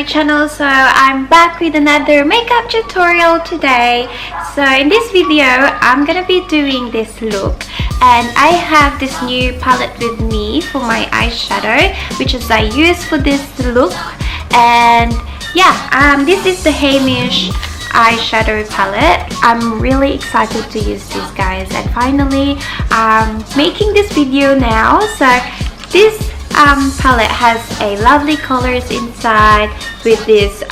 channel. So I'm back with another makeup tutorial today. So in this video I'm gonna be doing this look, and I have this new palette with me for my eyeshadow, which is I use for this look. And yeah, this is the HEIMISH eyeshadow palette. I'm really excited to use this, guys, and finally I'm making this video now. So this palette has a lovely colors inside with these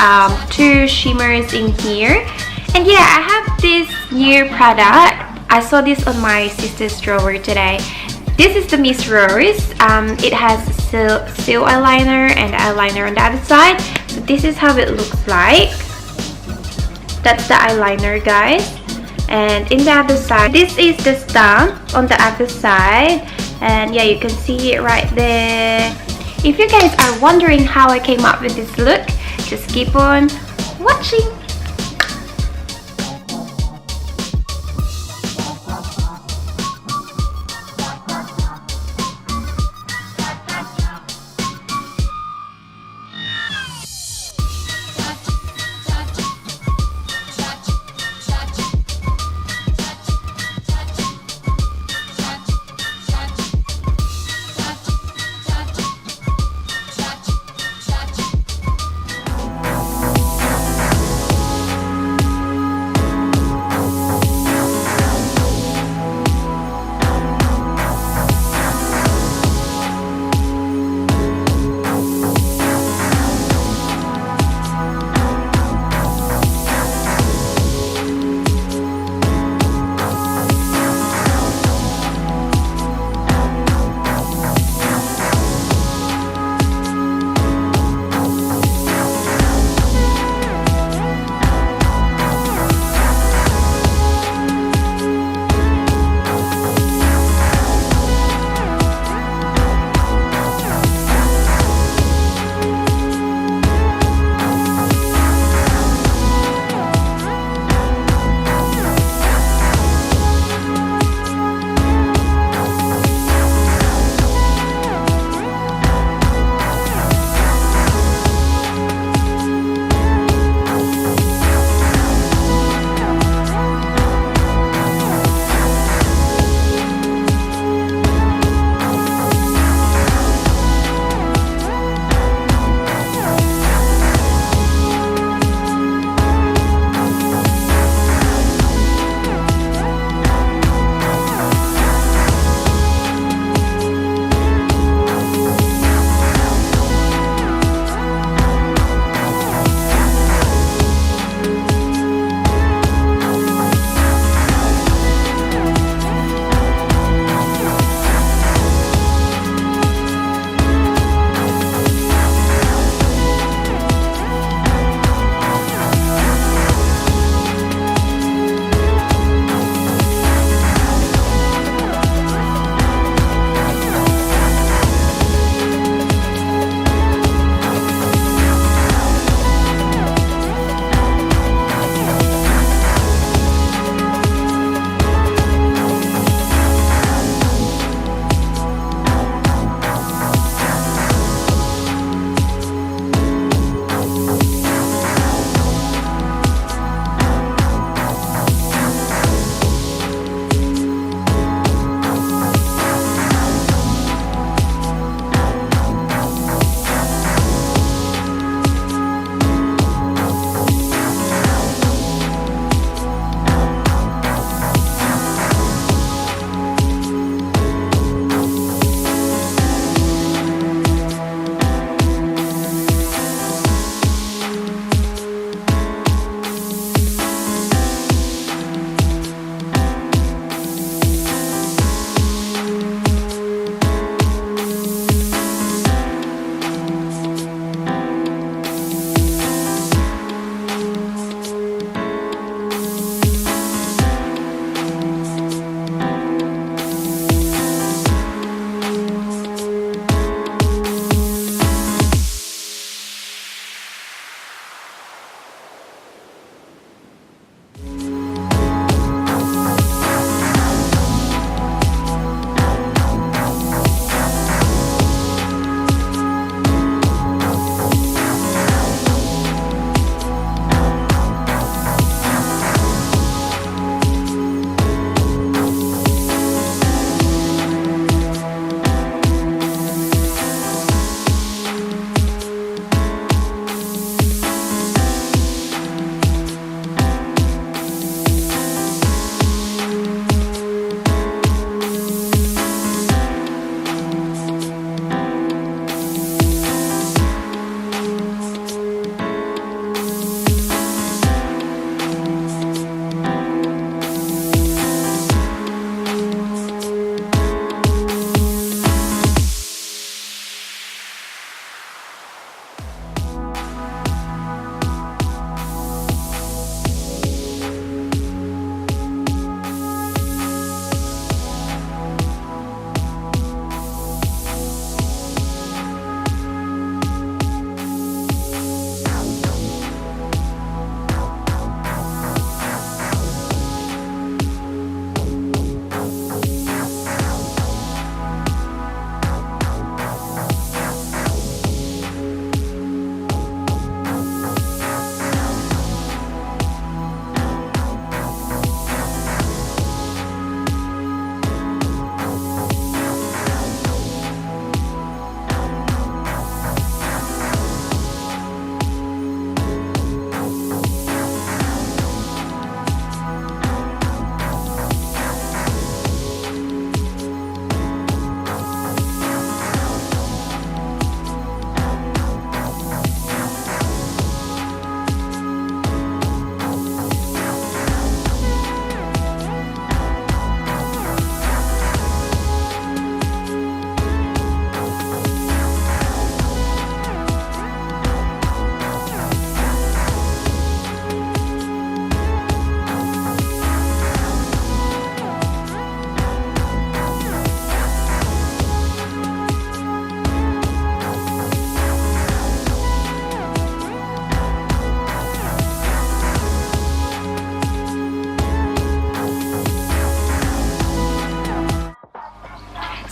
two shimmers in here. And yeah, I have this new product. I saw this on my sister's drawer today. This is the Miss Rose. It has seal eyeliner and eyeliner on the other side. So this is how it looks like. That's the eyeliner, guys. And in the other side, this is the stamp on the other side. And yeah, you can see it right there. If you guys are wondering how I came up with this look, just keep on watching.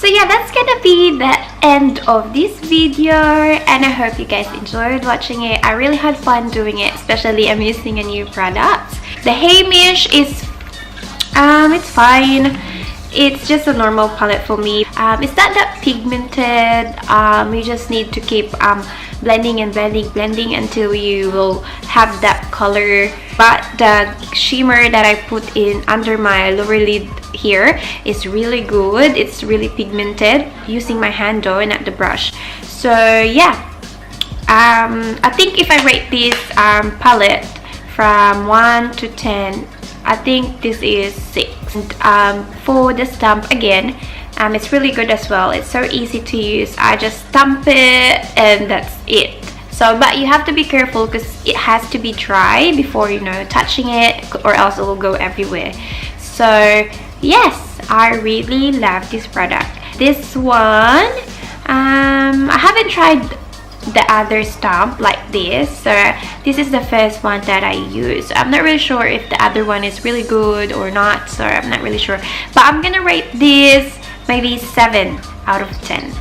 So yeah, that's gonna be the end of this video, and I hope you guys enjoyed watching it. I really had fun doing it, especially I'm using a new product. The HEIMISH is it's fine. It's just a normal palette for me. It's not that pigmented. You just need to keep blending and blending until you will have that color. But the shimmer that I put in under my lower lid here is really good. It's really pigmented, using my hand though, not the brush. So yeah, I think if I rate this palette from 1 to 10, I think this is 6. For the stamp again, it's really good as well. It's so easy to use. I just stamp it and that's it. So but you have to be careful because it has to be dry before, you know, touching it, or else it will go everywhere. So yes, I really love this product. This one, I haven't tried the other stamp like this, so this is the first one that I use. I'm not really sure if the other one is really good or not, so I'm not really sure, but I'm gonna rate this maybe 7 out of 10.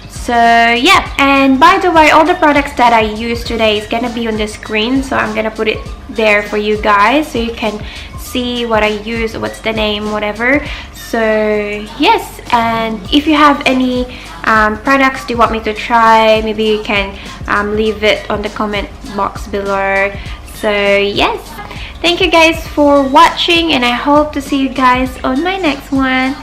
So yeah, and by the way, all the products that I use today is gonna be on the screen, so I'm gonna put it there for you guys so you can see what I use, what's the name, whatever. So yes, and if you have any products do you want me to try, maybe you can leave it on the comment box below. So yes, thank you guys for watching, and I hope to see you guys on my next one.